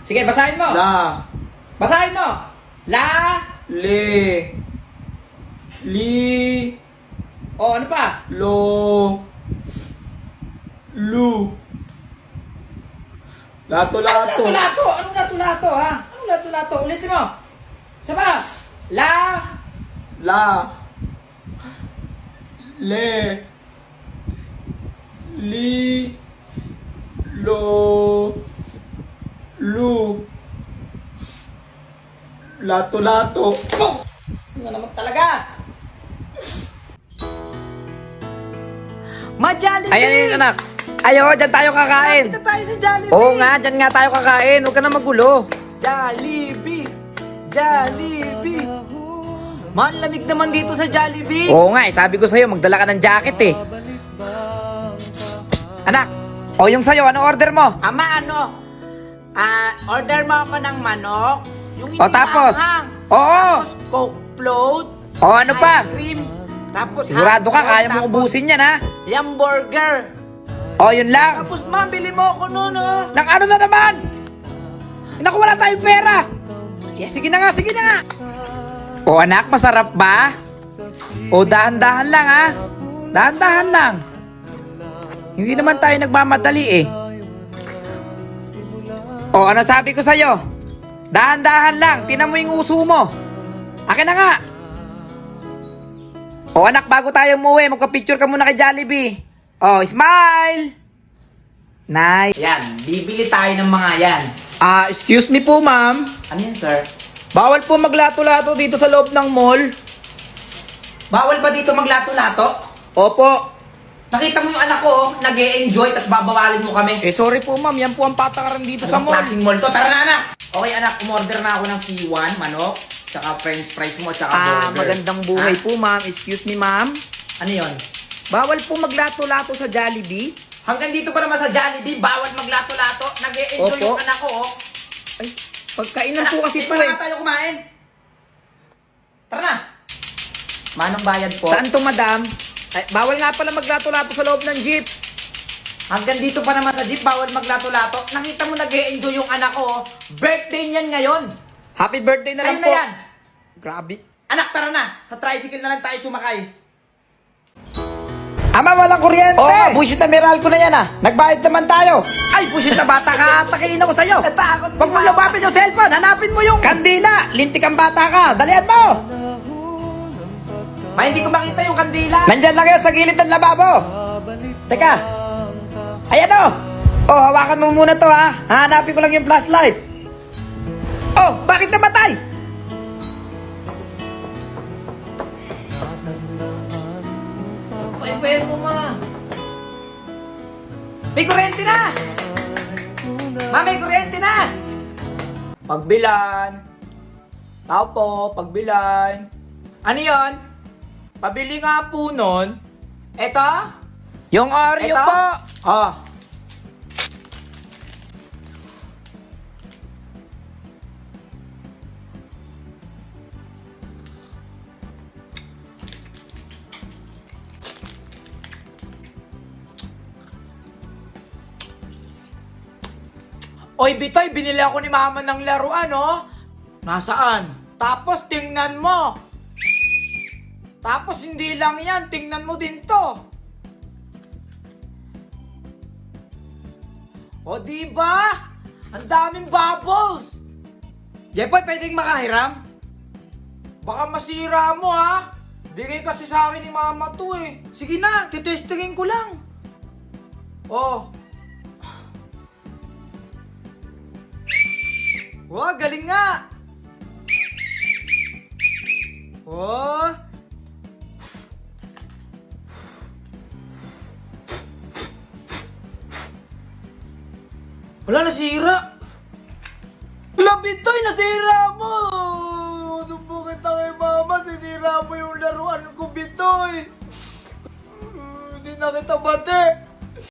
Sige, basahin mo. La. Basahin mo. La. Le. Li. O, ano pa? Lo. Lu. Lato-lato. Anong lato-lato? Anong lato-lato, ha? Anong lato-lato? Ulitin mo. Isa pa. La. La. Le. Li. Lo. Lu. Lato-lato. Oh! Ano naman talaga? Ma-Jollibee! Ayan yung anak. Ayo, dyan tayo kakain. Dito tayo sa Jollibee! Oo nga, dyan nga tayo kakain. Huwag ka na magulo. Jollibee! Jollibee! Man, lamig naman dito sa Jollibee! Oo nga, sabi ko sa'yo, magdala ka ng jacket eh. Psst, anak. O yung sa'yo, ano order mo? Ama, order mo ako ng manok. Yung O tapos? inihahanghang. Oo. Tapos Coke float. O ano pa? Ice cream. Tapos Sigurado ka, hotdog, kaya mong tapos ubusin yan ha? hamburger. O yun lang. Tapos ma, bili mo ako nun, oh. Nang ano na naman? Naku, wala tayong pera. Kaya sige na nga, sige na nga. O anak, masarap ba? O dahan-dahan lang ha? Dahan-dahan lang. Hindi naman tayo nagmamadali eh. O ano sabi ko sa'yo? Dahan-dahan lang, tinan mo yung uso mo. Akin na nga. O anak, bago tayo umuwi, magka-picture ka muna kay Jollibee. O, smile! Nice. Ayan, bibili tayo ng mga yan. Excuse me po ma'am. Ano yan, sir? Bawal po maglato-lato dito sa loob ng mall. Bawal ba dito maglato-lato? Opo. Nakita mo yung anak ko, nag-e-enjoy, tapos babawalin mo kami. Sorry po ma'am, yan po ang patakaran dito sa Anong mall. klaseng mall to? Tara na, anak! Okay, anak, umorder na ako ng C1, manok, tsaka french fries mo, tsaka burger. Magandang buhay Ha? po ma'am. Excuse me ma'am. Ano yon? Bawal po maglato-lato sa Jollibee. Hanggang dito pa naman sa Jollibee, bawal maglato-lato. Nag-e-enjoy Opo. yung anak ko, oh. Ay, pagkainan po kasi dito to na eh. tayo kumain. Tara na. Manong bayad po. Saan to madam? Ay, bawal nga pala maglato-lato sa loob ng jeep. Hanggang dito pa naman sa jeep, bawal maglato-lato. Nakita mo nag-e-enjoy yung anak ko, oh. Birthday niyan ngayon. Happy birthday na Sa'yo lang na po. yan. Grabe. Anak, tara na. Sa tricycle na lang tayo sumakay. Ama, walang kuryente! Oo, bullshit na Meralco na yan ah. Nagbayad naman tayo. Ay, bullshit na bata ka. Takiin ako sa'yo. Natakot si Huwag mo mama. lumapin yung cellphone. Hanapin mo yung kandila. Lintik ang bata ka. Dalihan mo. Ma, hindi ko makita yung kandila. Nandyan lang yun sa gilid ng lababo. Teka. Ayan o. Oh, hawakan mo muna to ha. Hanapin ko lang yung flashlight. Oh, bakit namatay? Pwede mo, ma. May kuryente na! Ma, may kuryente na! Pagbilan. Tao po, pagbilan. Ano yon? Pabili nga po nun. Eto? Yung Oreo Ito? po. Oh. Oy, Bitoy, binili ako ni Mama ng laruan, oh. Nasaan? Tapos tingnan mo. Tapos hindi lang yan, tingnan mo din to. O diba? Ang daming bubbles. Jepoy, pwedeng makahiram? Baka masira mo ha. Bigay kasi sa akin ni Mama to eh. Sige na, titestingin ko lang. Oh. Wow, galing nga! Oh! Wala, nasira. Wala, Bitoy, nasira mo. Sumbukit na kay Mama, sinira mo yung laruan ko, Bitoy. Hindi na kita bate.